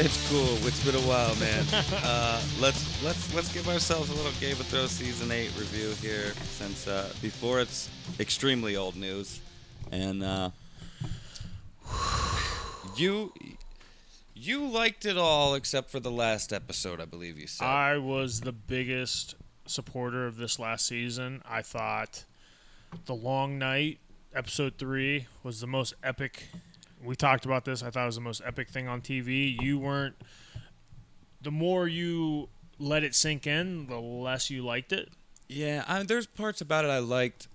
It's cool. It's been a while, man. Let's give ourselves a little Game of Thrones season 8 review here, since before it's extremely old news, and you liked it all except for the last episode, I believe you said. I was the biggest supporter of this last season. I thought The Long Night, episode 3, was the most epic. We talked about this. I thought it was the most epic thing on TV. You weren't. The more you let it sink in, the less you liked it. Yeah, there's parts about it I liked.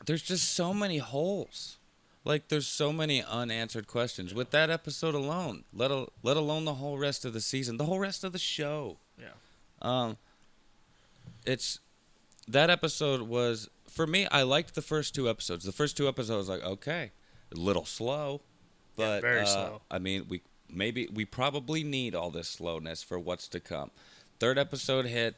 There's just so many holes. Like, there's so many unanswered questions with that episode alone. Let alone the whole rest of the season, the whole rest of the show. Yeah. It's that episode was. For me, I liked the first 2 episodes. The first 2 episodes, I was like, okay, a little slow, but yeah, very slow. I mean, we probably need all this slowness for what's to come. 3rd episode hit,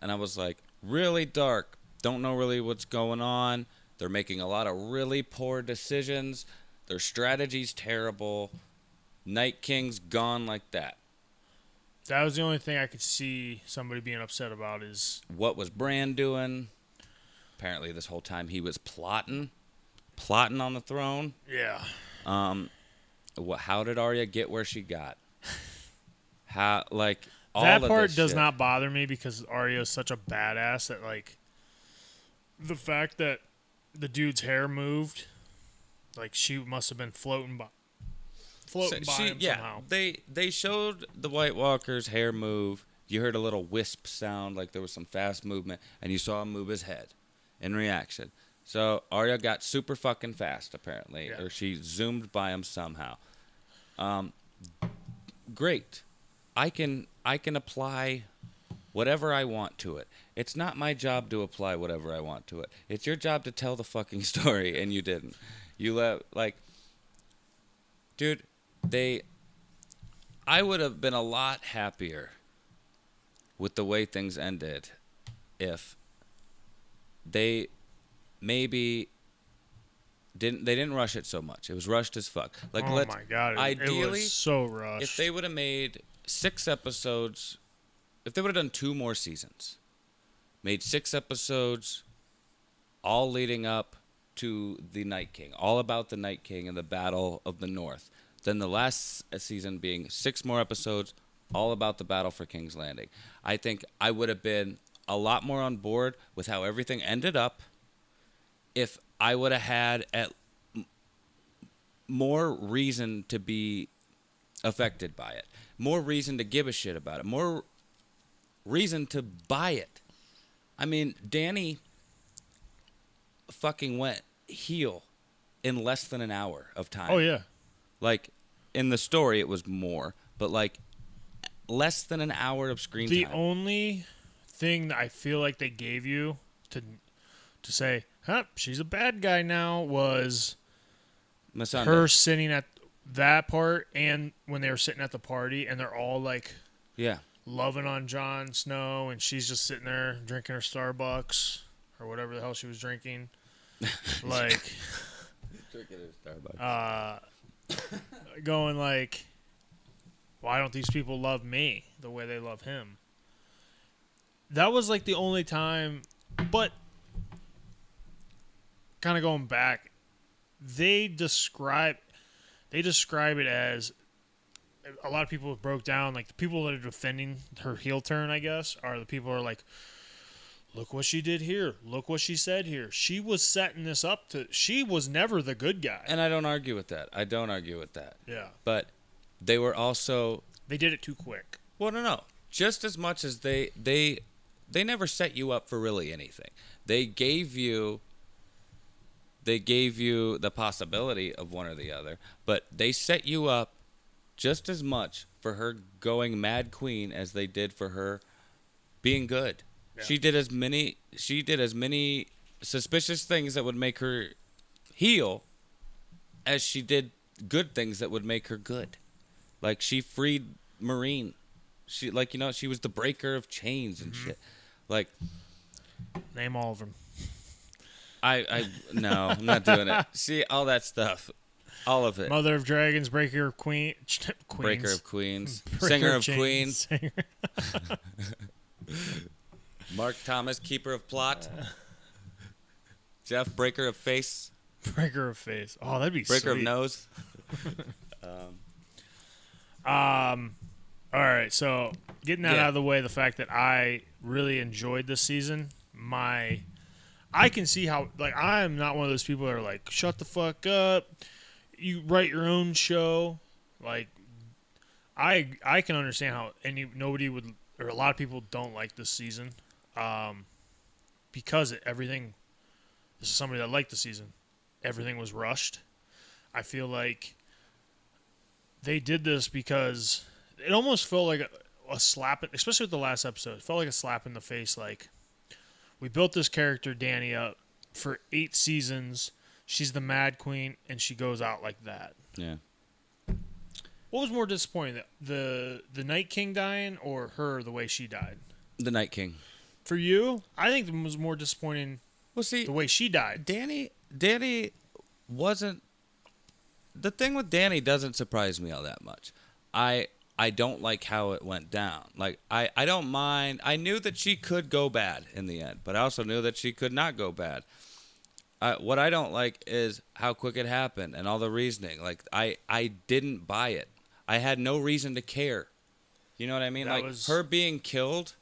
and I was like, really dark. Don't know really what's going on. They're making a lot of really poor decisions. Their strategy's terrible. Night King's gone like that. That was the only thing I could see somebody being upset about is what was Bran doing? Apparently, this whole time he was plotting on the throne. Yeah. How did Arya get where she got? How, like, all that of part this does shit. not bother me because Arya is such a badass that, like, the fact that the dude's hair moved, like, she must have been floating by him somehow. They showed the White Walker's hair move. You heard a little wisp sound, like there was some fast movement, and you saw him move his head in reaction. So Arya got super fucking fast, apparently, or she zoomed by him somehow. Great. I can apply whatever I want to it. It's not my job to apply whatever I want to it. It's your job to tell the fucking story, and you didn't. You dude, I would have been a lot happier with the way things ended if they maybe didn't rush it so much. It was rushed as fuck. Like, oh my god, ideally, it was so rushed. if they would have made 6 episodes, if they would have done 2 more seasons, made 6 episodes, all leading up to the Night King, all about the Night King and the Battle of the North, then the last season being 6 more episodes, all about the battle for King's Landing. I think I would have been a lot more on board with how everything ended up if I would have had more reason to be affected by it, more reason to give a shit about it, more reason to buy it. I mean, Dany fucking went heel in less than an hour of time. Oh, yeah. Like, in the story, it was more, but, like, less than an hour of screen time. The only thing that I feel like they gave you to say, she's a bad guy now, was Missandei. her sitting at that part and when they were sitting at the party and they're all, like, loving on Jon Snow and she's just sitting there drinking her Starbucks or whatever the hell she was drinking. Like, drinking her Starbucks. Going like, why don't these people love me the way they love him? That was like the only time, but kind of going back, they describe it as, a lot of people broke down, like the people that are defending her heel turn, I guess, are the people who are like, look what she did here. Look what she said here. She was setting this up she was never the good guy. And I don't argue with that. Yeah. But they were also... They did it too quick. Well, no. Just as much as they never set you up for really anything. They gave you the possibility of one or the other, but they set you up just as much for her going Mad Queen as they did for her being good. Yeah. She did as many suspicious things that would make her heel as she did good things that would make her good. Like, she freed Marine. She was the breaker of chains and shit. Like, name all of them. No, I'm not doing it. See, all that stuff. All of it. Mother of Dragons, Breaker of Queens. Breaker of Queens. Breaker Singer of of Chains. Queens. Mark Thomas, Keeper of Plot. Jeff, Breaker of Face. Breaker of Face. Oh, that'd be Breaker sweet. of Nose. All right, so getting that out of the way, the fact that I really enjoyed this season, I can see how, like, I am not one of those people that are like, shut the fuck up, you write your own show. Like, I can understand how nobody would, or a lot of people don't like this season, because everything. This is somebody that liked the season. Everything was rushed. I feel like they did this because it almost felt like a slap, especially with the last episode. It felt like a slap in the face. Like, we built this character, Dany, up for 8 seasons. She's the Mad Queen, and she goes out like that. Yeah. What was more disappointing, the Night King dying or her the way she died? The Night King. For you, I think it was more disappointing. Well, see, the way she died. Dany wasn't. The thing with Dany doesn't surprise me all that much. I don't like how it went down. Like, I don't mind. I knew that she could go bad in the end, but I also knew that she could not go bad. What I don't like is how quick it happened and all the reasoning. Like, I didn't buy it. I had no reason to care. You know what I mean? Her being killed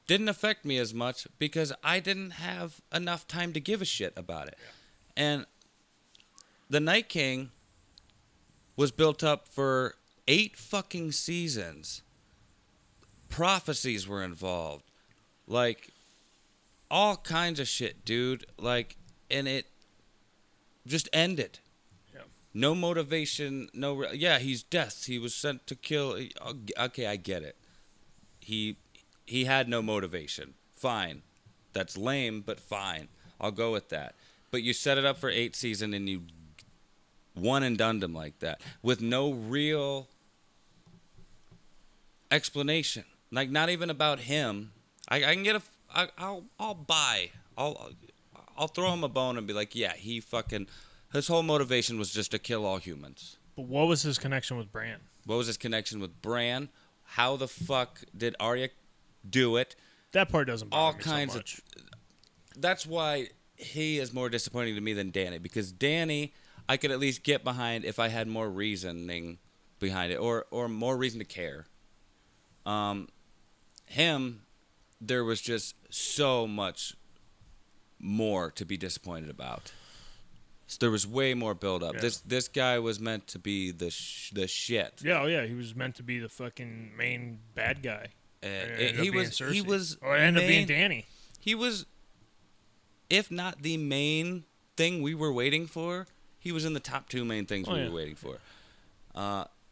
didn't affect me as much because I didn't have enough time to give a shit about it. Yeah. And the Night King was built up for 8 fucking seasons. Prophecies were involved. Like, all kinds of shit, dude. Like, and it just ended. Yeah. No motivation, yeah, he's death. He was sent to kill. Okay, I get it. He had no motivation. Fine. That's lame, but fine. I'll go with that. But you set it up for 8 seasons and you one and done him like that with no real explanation. Like, not even about him. I can get I'll buy. I'll throw him a bone and be like, yeah, his whole motivation was just to kill all humans. But what was his connection with Bran? What was his connection with Bran? How the fuck did Arya do it? That part doesn't bother all me kinds so much. That's why he is more disappointing to me than Dany, because Dany I could at least get behind if I had more reasoning behind it, or more reason to care. Him, there was just so much more to be disappointed about. So there was way more build up. Yeah. This guy was meant to be the shit. Yeah, he was meant to be the fucking main bad guy. He was or it ended up being Dany. He was, if not the main thing we were waiting for, he was in the top 2 main things we were waiting for.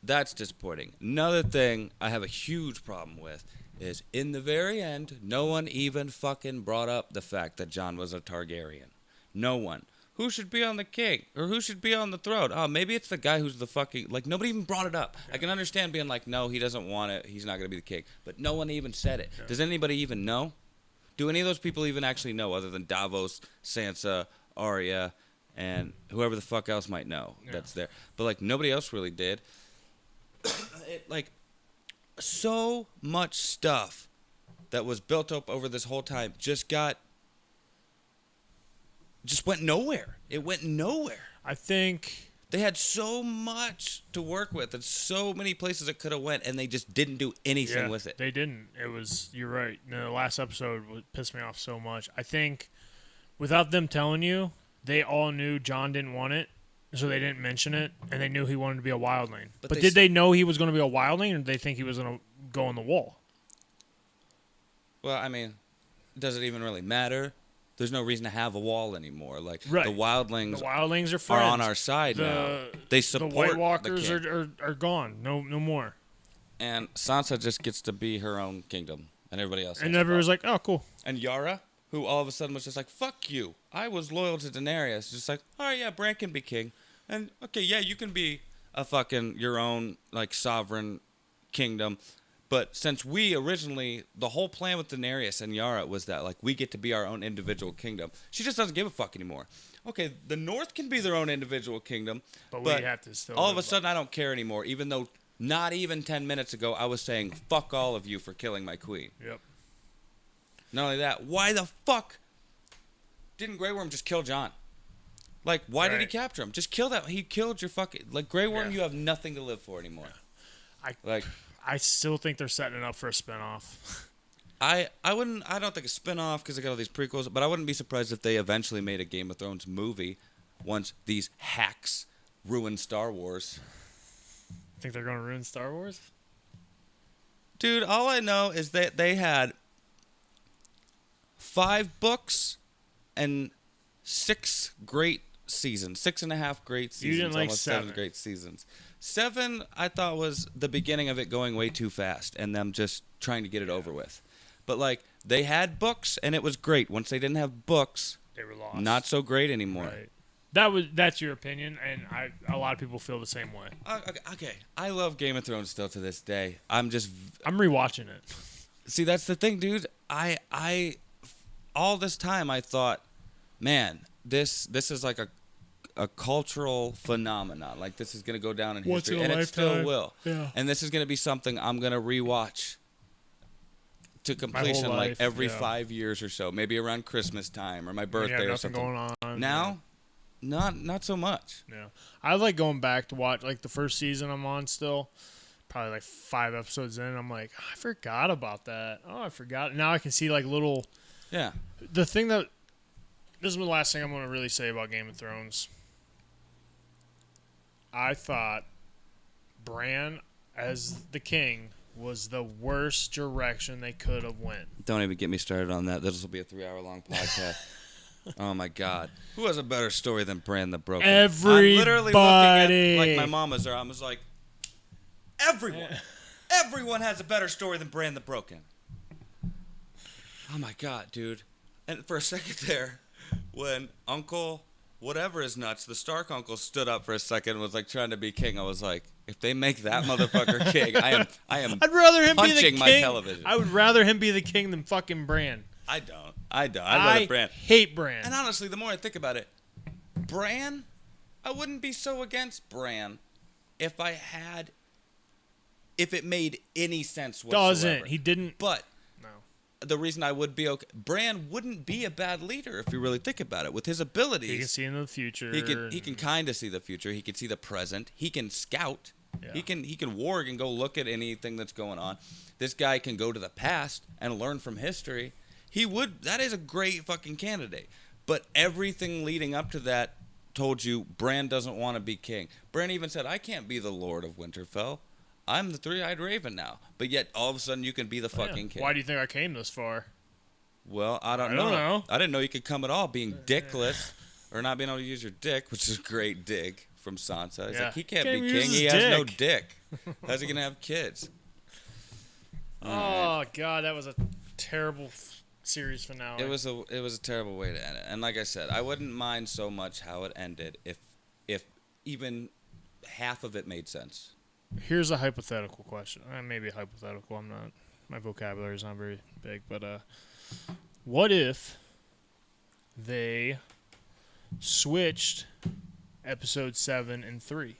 That's disappointing. Another thing I have a huge problem with is in the very end, no one even fucking brought up the fact that Jon was a Targaryen. No one. Who should be on the king? Or who should be on the throne? Oh, maybe it's the guy who's the fucking... Like, nobody even brought it up. Yeah. I can understand being like, no, he doesn't want it. He's not going to be the king. But no one even said it. Yeah. Does anybody even know? Do any of those people even actually know, other than Davos, Sansa, Arya, and whoever the fuck else might know that's there? But, like, nobody else really did. So much stuff that was built up over this whole time just went nowhere. It went nowhere. I think they had so much to work with and so many places it could have went, and they just didn't do anything with it. They didn't. You're right. The last episode pissed me off so much. I think without them telling you, they all knew Jon didn't want it, so they didn't mention it, and they knew he wanted to be a wildling. But did they know he was going to be a wildling, or did they think he was going to go on the wall? Well, I mean, does it even really matter? There's no reason to have a wall anymore. Like, right. The wildlings are friends. Are on our side now. They support the White Walkers are gone. No more. And Sansa just gets to be her own kingdom, and everybody else. And everyone was like, "Oh, cool." And Yara, who all of a sudden was just like, "Fuck you! I was loyal to Daenerys." Just like, "Oh yeah, Bran can be king, and okay, yeah, you can be a fucking your own like sovereign kingdom." But since we originally, the whole plan with Daenerys and Yara was that, like, we get to be our own individual kingdom. She just doesn't give a fuck anymore. okay, the North can be their own individual kingdom, But but we have to still. all of a sudden I don't care anymore, even though not even 10 minutes ago I was saying, fuck all of you for killing my queen. Yep. Not only that, why the fuck didn't Grey Worm just kill Jon? Like, why did he capture him? Just kill that. He killed your fucking... Like, Grey Worm, you have nothing to live for anymore. I still think they're setting it up for a spinoff. I don't think a spinoff because they got all these prequels, but I wouldn't be surprised if they eventually made a Game of Thrones movie once these hacks ruin Star Wars. Think they're going to ruin Star Wars? Dude, all I know is that they had 5 books and 6 great seasons. 6.5 great seasons. You didn't like almost 7. 7 great seasons. 7, I thought, was the beginning of it going way too fast and them just trying to get it over with. But, like, they had books, and it was great. Once they didn't have books, they were lost. Not so great anymore. Right. That's your opinion, and a lot of people feel the same way. Okay. I love Game of Thrones still to this day. I'm rewatching it. See, that's the thing, dude. I all this time I thought, man, this is like a cultural phenomenon. Like, this is going to go down in history, and it still will. Yeah. And this is going to be something I'm going to rewatch to completion, like every 5 years or so, maybe around Christmas time or my birthday or something. Going on now, not so much. Yeah, I like going back to watch like the first season I'm on still. Probably like 5 episodes in, I'm like, I forgot about that. Oh, I forgot. Now I can see like little. Yeah. The thing that this is the last thing I'm going to really say about Game of Thrones. I thought Bran as the king was the worst direction they could have went. Don't even get me started on that. This will be a 3-hour-long podcast. Oh, my God. Who has a better story than Bran the Broken? Everybody. I'm literally looking at, like, my mama's there. I was like, everyone has a better story than Bran the Broken. Oh, my God, dude. And for a second there, when Uncle whatever is nuts, the Stark uncle stood up for a second and was like trying to be king, I was like, if they make that motherfucker king, I am I'd rather him be the king. My television. I would rather him be the king than fucking Bran. I don't. I'd rather Bran. Hate Bran. And honestly, the more I think about it, Bran, I wouldn't be so against Bran if it made any sense whatsoever. Doesn't. He didn't. But no. The reason I would be okay, Bran wouldn't be a bad leader if you really think about it. With his abilities, he can see into the future. He can kind of see the future. He can see the present. He can scout. Yeah. He can warg and go look at anything that's going on. This guy can go to the past and learn from history. That is a great fucking candidate. But everything leading up to that told you Bran doesn't want to be king. Bran even said, I can't be the Lord of Winterfell. I'm the three-eyed raven now. But yet, all of a sudden, you can be the fucking king. Why do you think I came this far? Well, I don't know. I didn't know you could come at all being dickless or not being able to use your dick, which is a great dig from Sansa. He's like, he can't be king. He has no dick. How's he going to have kids? Oh, God, that was a terrible series finale. It was a terrible way to end it. And like I said, I wouldn't mind so much how it ended if even half of it made sense. Here's a hypothetical question. Maybe hypothetical. I'm not. My vocabulary is not very big. But what if they switched episode 7 and 3?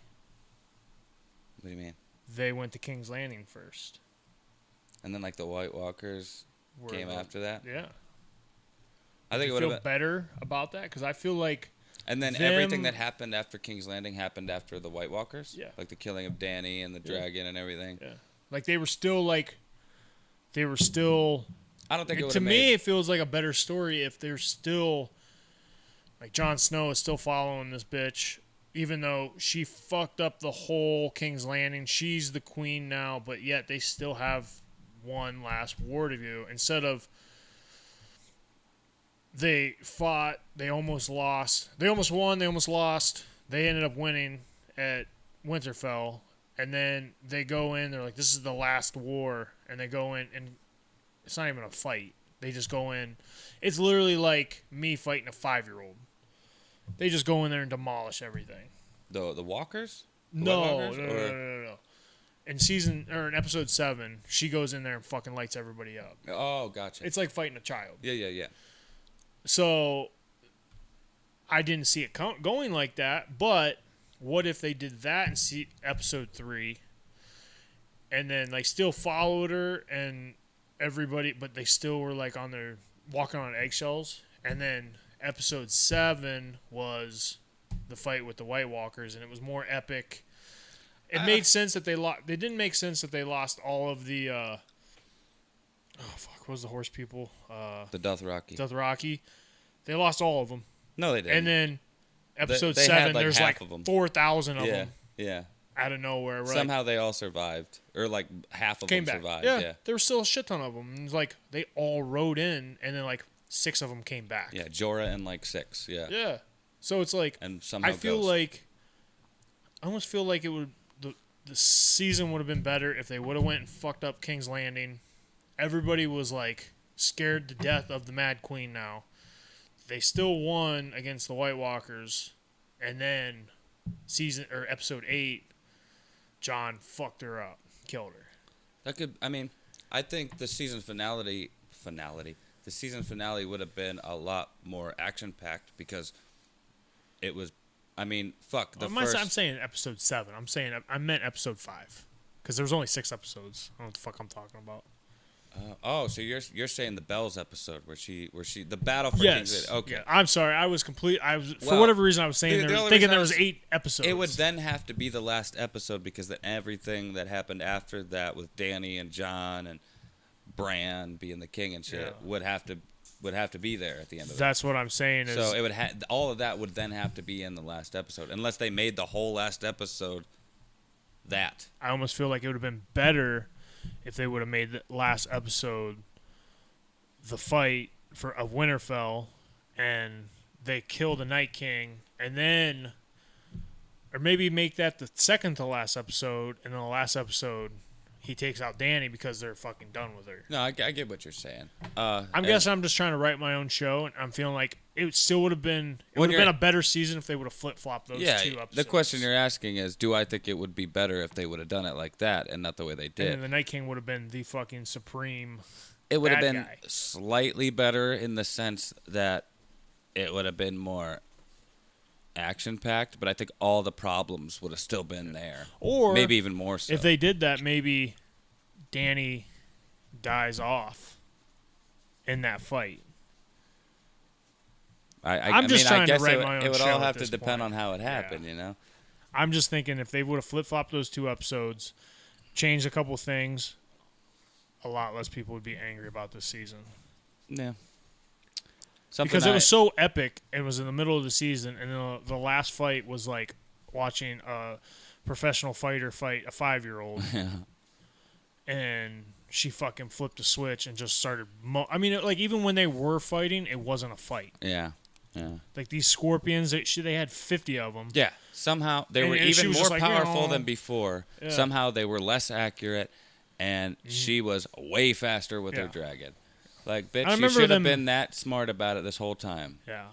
What do you mean? They went to King's Landing first. And then, like, the White Walkers came after that? Yeah. I think it would have been better about that? Because I feel like... And then everything that happened after King's Landing happened after the White Walkers? Yeah. Like the killing of Dany and the dragon and everything? Yeah. Like, they were still... I don't think it would have me, it feels like a better story if they're still... Like, Jon Snow is still following this bitch, even though she fucked up the whole King's Landing. She's the queen now, but yet they still have one last war to do. Instead of... They fought. They almost lost. They almost won. They almost lost. They ended up winning at Winterfell. And then they go in. They're like, this is the last war. And they go in. And it's not even a fight. They just go in. It's literally like me fighting a 5-year-old. They just go in there and demolish everything. The Walkers? No. In episode 7, she goes in there and fucking lights everybody up. Oh, gotcha. It's like fighting a child. Yeah. So, I didn't see it going like that. But what if they did that in episode 3, and then like still followed her and everybody, but they still were like on their walking on eggshells, and then episode 7 was the fight with the White Walkers, and it was more epic. It made sense that they lost. They didn't make sense that they lost all of the. What was the horse people? The Dothraki. Dothraki. They lost all of them. No, they didn't. And then episode they 7, had, like, there's half like of them. 4,000 of them. Yeah. Out of nowhere, right? Somehow they all survived, or like half of Came them back. survived. Yeah, there was still a shit ton of them. It was like they all rode in, and then like 6 of them came back. Yeah, Jorah and like 6. Yeah. Yeah. So it's like And somehow I feel Ghost. like I almost feel like it would the season would have been better if they would have went and fucked up King's Landing. Everybody was like scared to death of the Mad Queen now. They still won against the White Walkers, and then episode 8, Jon fucked her up, killed her. That could. I mean, I think the season finale. The season finale would have been a lot more action packed because it was. I mean, fuck the first. I'm saying episode 7. I meant episode 5 because there was only 6 episodes. I don't know what the fuck I'm talking about. So you're saying the Bells episode where she the battle for King's Landing. Okay. Yeah, I'm sorry. For Well, whatever reason I was saying thinking there was 8 episodes. It would then have to be the last episode because then everything that happened after that with Dany and Jon and Bran being the king and shit would have to be there at the end of it. That's what I'm saying. So it would all of that would then have to be in the last episode unless they made the whole last episode that. I almost feel like it would have been better if they would have made the last episode the fight of Winterfell, and they kill the Night King, and then, or maybe make that the second to last episode, and then the last episode he takes out Dany because they're fucking done with her. No, I get what you're saying. I'm guessing I'm just trying to write my own show, and I'm feeling like it still would have been a better season if they would have flip-flopped those 2 episodes. The question you're asking is, do I think it would be better if they would have done it like that and not the way they did? And then the Night King would have been the fucking supreme It would have bad been guy. slightly better in the sense that it would have been more action-packed, but I think all the problems would have still been there. Or maybe even more so. If they did that, maybe Dany dies off in that fight. I mean, trying I guess to write my own it would show all at have to this depend point. on how it happened, you know? I'm just thinking if they would have flip-flopped those 2 episodes, changed a couple things, a lot less people would be angry about this season. Yeah. Because it was so epic. It was in the middle of the season, and the last fight was like watching a professional fighter fight a 5-year-old. Yeah. And she fucking flipped a switch and just started. Even when they were fighting, it wasn't a fight. Yeah. Yeah. Like these scorpions, they had 50 of them. Yeah. Somehow they were and even was more just like, powerful than before. Yeah. Somehow they were less accurate, and she was way faster with her dragon. Like, bitch, you should have been that smart about it this whole time. Yeah.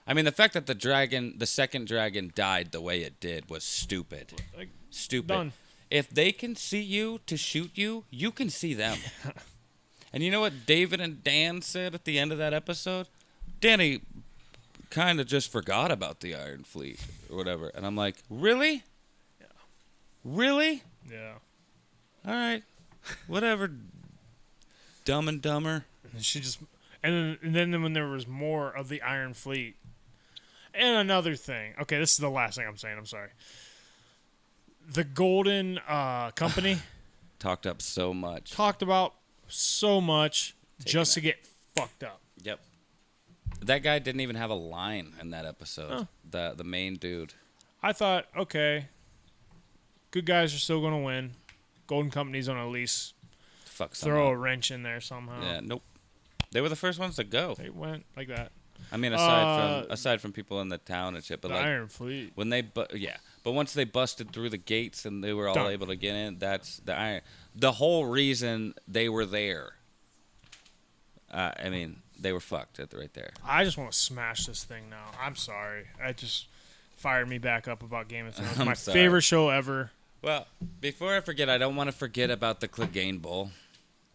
I mean, the fact that the second dragon died the way it did was stupid. Like, Stupid. done. If they can see you to shoot you, you can see them. And you know what David and Dan said at the end of that episode? Dany kind of just forgot about the Iron Fleet or whatever. And I'm like, really? Yeah. Really? Yeah. All right. Whatever. Dumb and Dumber. And she just, and then when there was more of the Iron Fleet, and another thing. Okay, this is the last thing I'm saying. I'm sorry. The Golden Company Talked about so much just to get fucked up. Yep. That guy didn't even have a line in that episode. Huh. The main dude. I thought, okay, good guys are still going to win. Golden Company's going to at least throw a wrench in there somehow. Yeah, nope. They were the first ones to go. They went like that. I mean, aside from people in the town and shit, but the like Iron Fleet. when but once they busted through the gates and they were all able to get in, that's the whole reason they were there. I mean, they were fucked right there. I just want to smash this thing now. I'm sorry. I just fired me back up about Game of Thrones. My favorite show ever. Well, before I forget, I don't want to forget about the Clegane Bowl.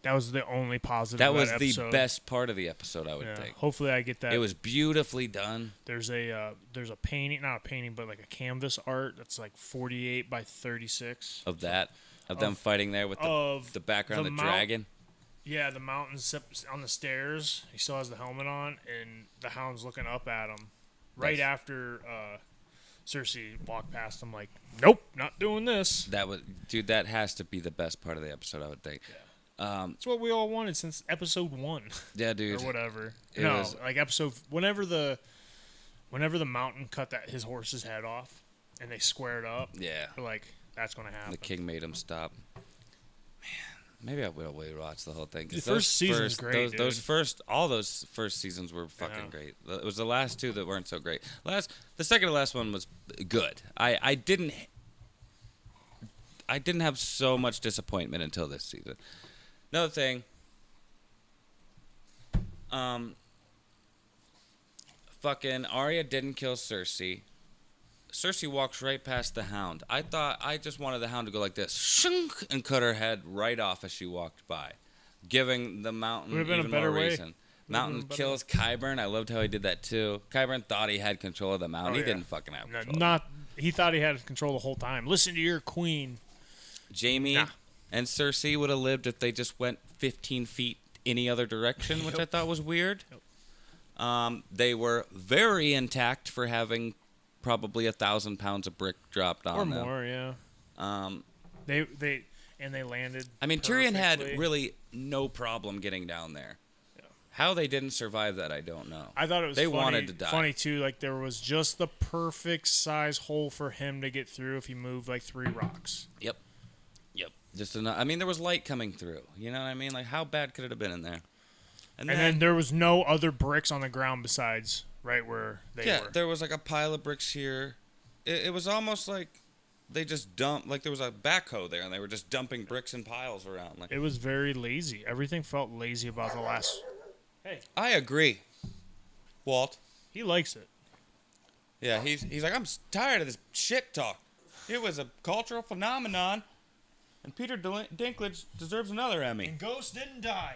That was the only positive. That of was that the episode. best part of the episode, I would Yeah. think. Hopefully, I get that. It was beautifully done. There's a painting, not a painting, but like a canvas art that's like 48 by 36 Of them fighting there with the background, the dragon. Yeah, the mountains on the stairs. He still has the helmet on, and the Hound's looking up at him. Right after Cersei walked past him, like, nope, not doing this. That has to be the best part of the episode, I would think. Yeah. It's what we all wanted since episode 1. Yeah, dude. Or whatever. Like episode whenever the mountain cut his horse's head off, and they squared up. Yeah. We're like, that's gonna happen. The king made him stop. Man, maybe I will watch the whole thing. The first season's great. All those first seasons were fucking great. It was the last two that weren't so great. The second to last one was good. I didn't have so much disappointment until this season. Another thing, fucking Arya didn't kill Cersei. Cersei walks right past the Hound. I just wanted the Hound to go like this, shunk, and cut her head right off as she walked by, giving the Mountain even more reason. Mountain kills Qyburn. I loved how he did that too. Qyburn thought he had control of the Mountain. He didn't fucking have control. He thought he had control the whole time. Listen to your queen. Jaime and Cersei would have lived if they just went 15 feet any other direction, which I thought was weird. They were very intact for having probably 1,000 pounds of brick dropped on them. Or more, yeah. They landed. I mean, Tyrion had really no problem getting down there. Yeah. How they didn't survive that, I don't know. I thought it was wanted to die. Funny too. Like there was just the perfect size hole for him to get through if he moved like 3 rocks. Yep. Just enough. I mean, there was light coming through. You know what I mean? Like, how bad could it have been in there? And then there was no other bricks on the ground besides right where they were. Yeah, there was like a pile of bricks here. It was almost like they just dumped, like there was a backhoe there, and they were just dumping bricks in piles around. Like, it was very lazy. Everything felt lazy about the last. Hey, I agree, Walt. He likes it. Yeah, he's like, I'm tired of this shit talk. It was a cultural phenomenon, and Peter Dinklage deserves another Emmy. And Ghost didn't die.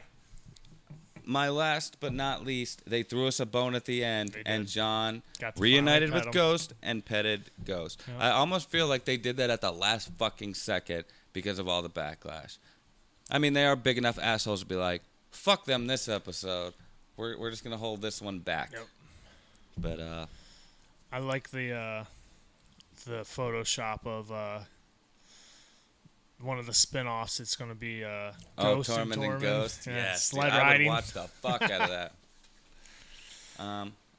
My last but not least, they threw us a bone at the end, and Jon got reunited with Ghost and petted Ghost. Yep. I almost feel like they did that at the last fucking second because of all the backlash. I mean, they are big enough assholes to be like, fuck them this episode. We're just going to hold this one back. Yep. But, I like the Photoshop of one of the spin-offs. It's going to be Ghost Tormund and Ghost. Yeah, Yes, sled dude, riding. I would watch the fuck out of that.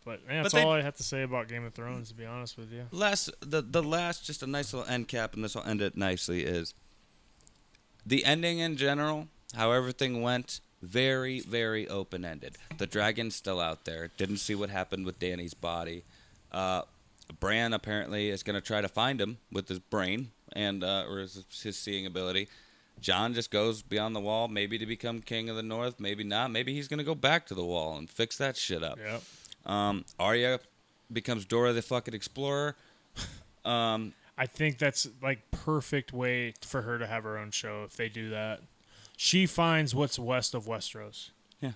But that's all I have to say about Game of Thrones, to be honest with you. The last, just a nice little end cap, and this will end it nicely, is the ending in general, how everything went, very, very open-ended. The dragon's still out there. Didn't see what happened with Dany's body. Bran apparently is going to try to find him with his brain and or his seeing ability. Jon just goes beyond the wall, maybe to become king of the North, maybe not. Maybe he's going to go back to the wall and fix that shit up. Yep. Arya becomes Dora the fucking Explorer. I think that's like perfect way for her to have her own show if they do that. She finds what's west of Westeros. Yeah.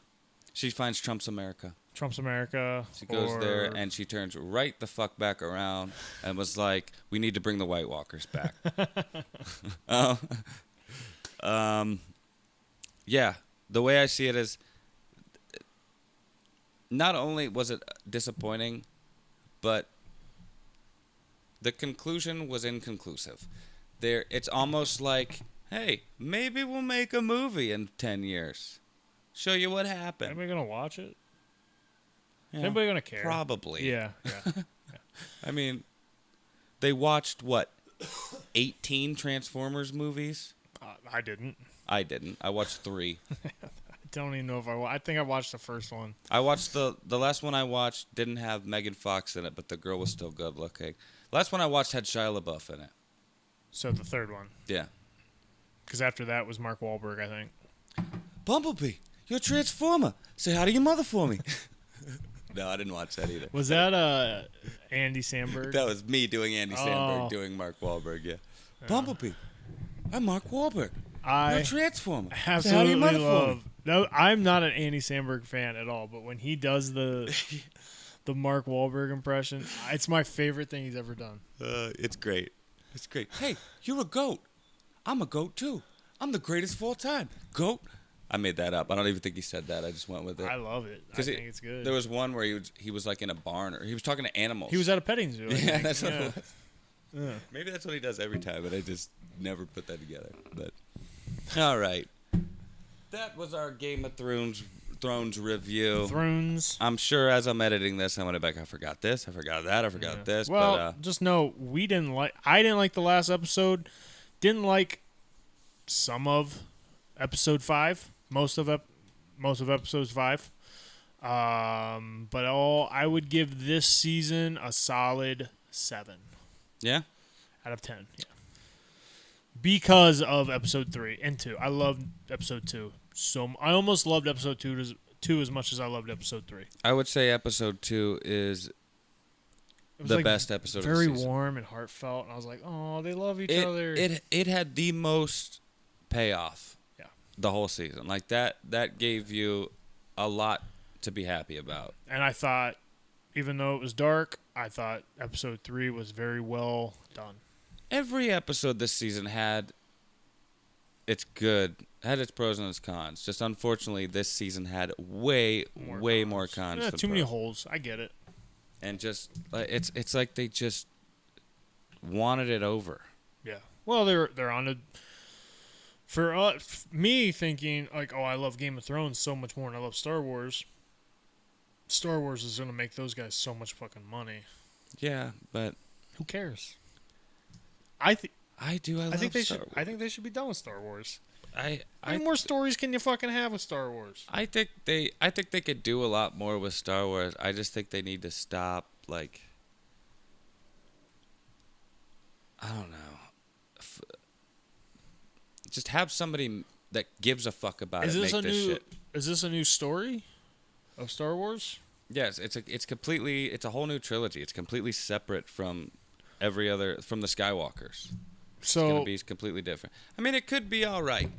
She finds Trump's America. Trump's America. She goes there and she turns right the fuck back around and was like, we need to bring the White Walkers back. Yeah, the way I see it is, not only was it disappointing, but the conclusion was inconclusive. It's almost like, hey, maybe we'll make a movie in 10 years. Show you what happened. Anybody gonna watch it? Yeah, Anybody gonna care? Probably. Yeah. I mean, they watched, what, 18 Transformers movies? I didn't. I didn't. I watched 3. I don't even know if I think I watched the first one. I watched the last one I watched didn't have Megan Fox in it, but the girl was still good looking. The last one I watched had Shia LaBeouf in it. So the third one. Yeah. Because after that was Mark Wahlberg, I think. Bumblebee, you're a Transformer. Say hi to your mother for me. No, I didn't watch that either. Was that Andy Samberg? That was me doing Andy Samberg, doing Mark Wahlberg, yeah. Bumblebee, I'm Mark Wahlberg. I You're a transformer. absolutely So how do you love. No, I'm not an Andy Samberg fan at all, but when he does the Mark Wahlberg impression, it's my favorite thing he's ever done. It's great. It's great. Hey, you're a goat. I'm a goat too. I'm the greatest of all time. Goat. I made that up. I don't even think he said that. I just went with it. I love it. I think it's good. There was one where he was like in a barn, or he was talking to animals. He was at a petting zoo. I think. That's what it was. Yeah. Maybe that's what he does every time, but I just never put that together. But all right, that was our Game of Thrones review. Thrones. I'm sure as I'm editing this, I went back. I forgot this. I forgot that. I forgot this. Well, but, just know I didn't like the last episode. Didn't like some of episode 5. Most of episode 5. But I would give this season a solid 7. Yeah. Out of 10. Yeah. Because of episode 3 and 2. I loved episode 2. I almost loved episode 2 as much as I loved episode 3. I would say episode 2 is the best episode of the season. Very warm and heartfelt, and I was like, oh, they love each other. It had the most payoff. Yeah. The whole season. Like that gave you a lot to be happy about. And I thought, even though it was dark, I thought episode 3 was very well done. Every episode this season had its pros and its cons. Just unfortunately, this season had way more cons. Too many holes. I get it. And just it's like they just wanted it over. Yeah. Well, they're on a. For me thinking like, oh, I love Game of Thrones so much more than I love Star Wars. Star Wars is gonna make those guys so much fucking money. Yeah, but who cares? I think they should be done with Star Wars. How many more stories can you fucking have with Star Wars? I think they could do a lot more with Star Wars. I just think they need to stop, like, I don't know. Just have somebody that gives a fuck about it make this shit. Is this a new story of Star Wars? Yes, it's a whole new trilogy. It's completely separate from every other, from the Skywalkers. So it's gonna be completely different. I mean, it could be all right,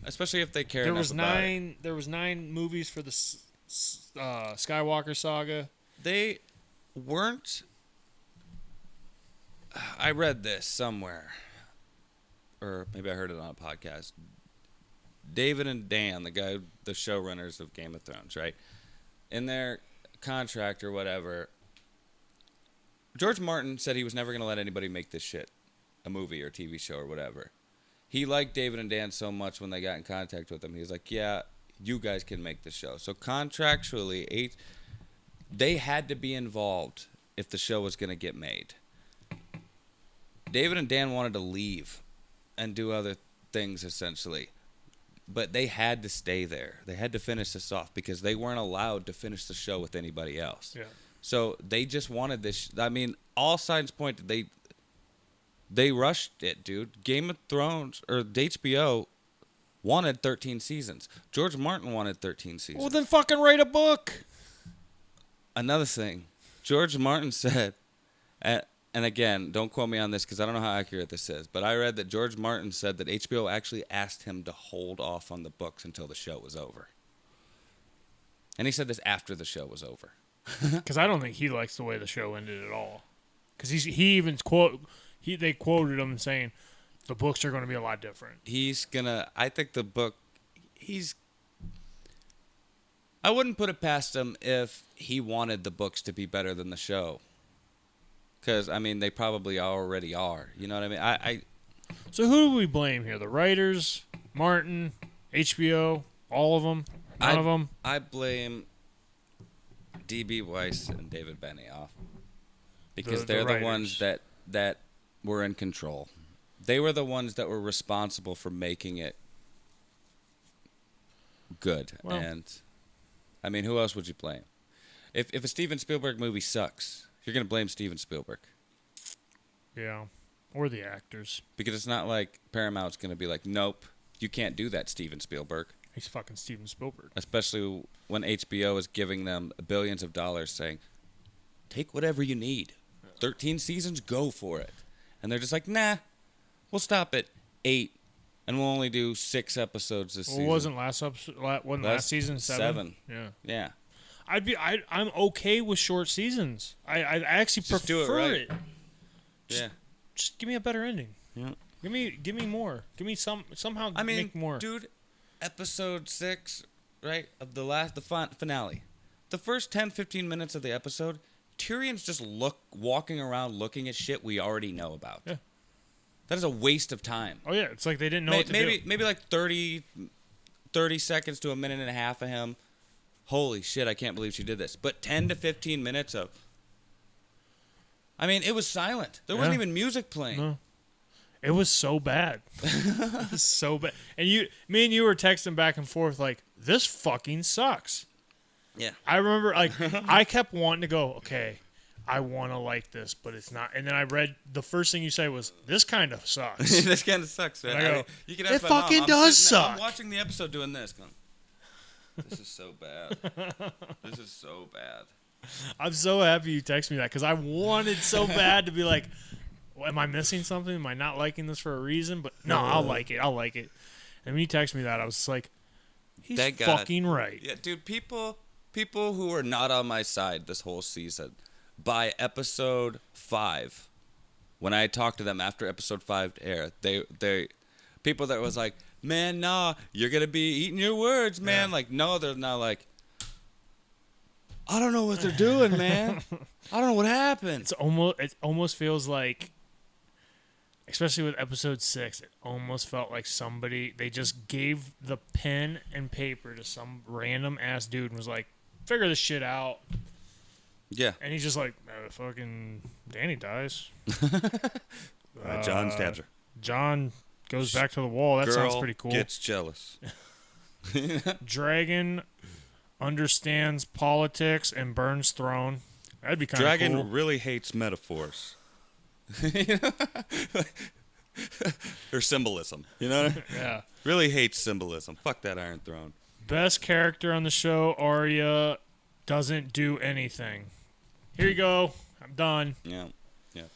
especially if they care enough about it. There was 9 movies for the Skywalker saga. They weren't. I read this somewhere, or maybe I heard it on a podcast. David and Dan, the showrunners of Game of Thrones, right? In their contract or whatever, George Martin said he was never going to let anybody make this shit a movie or TV show or whatever. He liked David and Dan so much when they got in contact with him. He was like, yeah, you guys can make the show. So contractually, they had to be involved if the show was going to get made. David and Dan wanted to leave and do other things, essentially. But they had to stay there. They had to finish this off because they weren't allowed to finish the show with anybody else. Yeah. So they just wanted this. I mean, all signs point to they rushed it, dude. Game of Thrones, or HBO, wanted 13 seasons. George Martin wanted 13 seasons. Well, then fucking write a book. Another thing, George Martin said, and again, don't quote me on this because I don't know how accurate this is, but I read that George Martin said that HBO actually asked him to hold off on the books until the show was over. And he said this after the show was over. Because I don't think he likes the way the show ended at all. Because they quoted him saying the books are going to be a lot different. I think the book, I wouldn't put it past him if he wanted the books to be better than the show. Because, I mean, they probably already are. You know what I mean? So who do we blame here? The writers, Martin, HBO, all of them, none of them? I blame D.B. Weiss and David Benioff. Because they're the ones that were in control. They were the ones that were responsible for making it good. Well, and, I mean, who else would you blame? If a Steven Spielberg movie sucks, you're going to blame Steven Spielberg. Yeah. Or the actors. Because it's not like Paramount's going to be like, nope, you can't do that, Steven Spielberg. He's fucking Steven Spielberg. Especially when HBO is giving them billions of dollars saying, take whatever you need. 13 seasons, go for it. And they're just like, nah, we'll stop at 8 and we'll only do 6 episodes this season. Wasn't last season 7? Yeah. I'm okay with short seasons. I actually Just prefer do it right. it. Just give me a better ending. Yeah. Give me more. Give me somehow make more. Dude, episode 6, right, of the finale. The first 10-15 minutes of the episode, Tyrion's just walking around looking at shit we already know about. Yeah. That is a waste of time. Oh yeah, it's like they didn't know what to do. Maybe like 30 seconds to a minute and a half of him. Holy shit, I can't believe she did this. But 10 to 15 minutes of... I mean, it was silent. There wasn't even music playing. No. It was so bad. It was so bad. And me and you were texting back and forth like, this fucking sucks. Yeah. I remember, like, I kept wanting to go, okay, I want to like this, but it's not. And then I read, the first thing you say was, this kind of sucks. This kind of sucks, man. I go, you can it ask my mom. fucking does suck. I'm watching the episode doing this. Going, this is so bad. This is so bad. I'm so happy you texted me that because I wanted so bad to be like, well, am I missing something? Am I not liking this for a reason? But no, I'll like it. I'll like it. And when you texted me that, I was just like, he's fucking right. Yeah, dude, people who are not on my side this whole season, by episode 5, when I talked to them after episode 5 to air, they people that was like, man, nah, you're going to be eating your words, man. Yeah. Like, no, they're not like, I don't know what they're doing, man. I don't know what happened. It almost feels like, especially with episode 6, it almost felt like they just gave the pen and paper to some random ass dude and was like, figure this shit out. Yeah. And he's just like, fucking Danny dies. John stabs her. John goes back to the wall. That sounds pretty cool. Gets jealous. Dragon understands politics and burns throne. That'd be kind of cool. Dragon really hates metaphors. Or symbolism. You know what I mean? Yeah. Really hates symbolism. Fuck that Iron Throne. Best character on the show, Arya doesn't do anything. Here you go. I'm done. Yeah.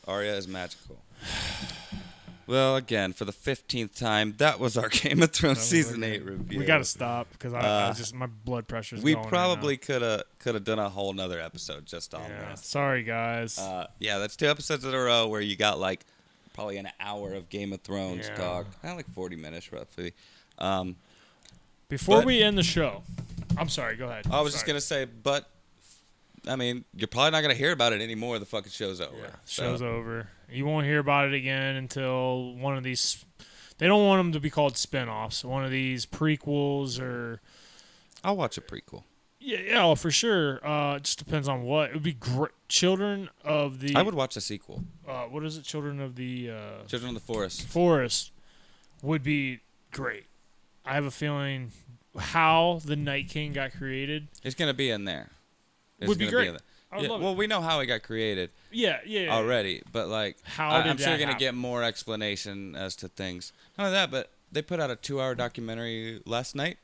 Arya is magical. Well, again, for the 15th time, that was our Game of Thrones Season 8 review. We got to stop because I just my blood pressure's going. We probably could have done a whole nother episode just on this. Sorry, guys. That's 2 episodes in a row where you got like probably an hour of Game of Thrones talk. Like 40 minutes roughly. Before we end the show, I'm sorry. Go ahead. I was just gonna say, but I mean, you're probably not gonna hear about it anymore. The fucking show's over. Yeah, show's over. You won't hear about it again until one of these. They don't want them to be called spinoffs. One of these prequels or. I'll watch a prequel. Yeah, for sure. It just depends on what. It would be great. Children of the. I would watch a sequel. What is it? Children of the Forest. Forest would be great. I have a feeling how the Night King got created. It's gonna be in there. Would be great. Well, we know how he got created. Yeah. Already, but like, I'm sure you're gonna happen? get more explanation as to things. Not only that, but they put out a 2-hour documentary last night,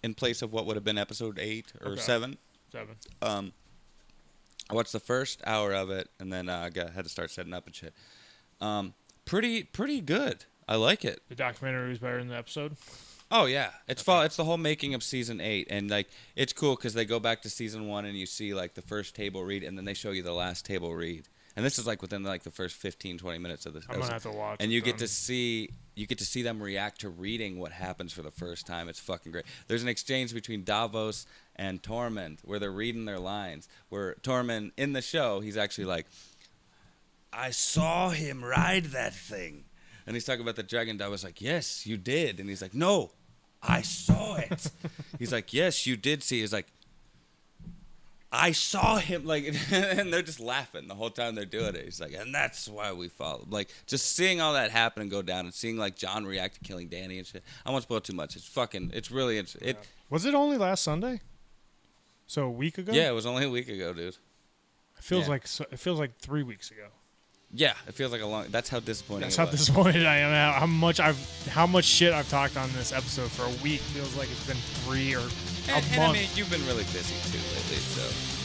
in place of what would have been episode 8 or 7. 7. I watched the first hour of it, and then had to start setting up and shit. Pretty good. I like it. The documentary was better than the episode. Oh yeah, it's the whole making of season 8, and like it's cool because they go back to season 1 and you see like the first table read, and then they show you the last table read, and this is like within like the first 15-20 minutes of this. I'm gonna have to watch. And you get to see them react to reading what happens for the first time. It's fucking great. There's an exchange between Davos and Tormund where they're reading their lines. Where Tormund in the show, he's actually like, "I saw him ride that thing," and he's talking about the dragon. Davos like, "Yes, you did," and he's like, "No. I saw it." He's like, "Yes, you did see." He's like, "I saw him." Like, and they're just laughing the whole time they're doing it. He's like, "And that's why we followed." Like, just seeing all that happen and go down, and seeing like Jon react to killing Dany and shit. I won't spoil too much. It's really. Was it only last Sunday? So a week ago? Yeah, it was only a week ago, dude. It feels like 3 weeks ago. Yeah, it feels like a long. That's how disappointing. That's how disappointed I am. How much shit I've talked on this episode for a week feels like it's been 3 or a month. And I mean, you've been really busy too lately, so.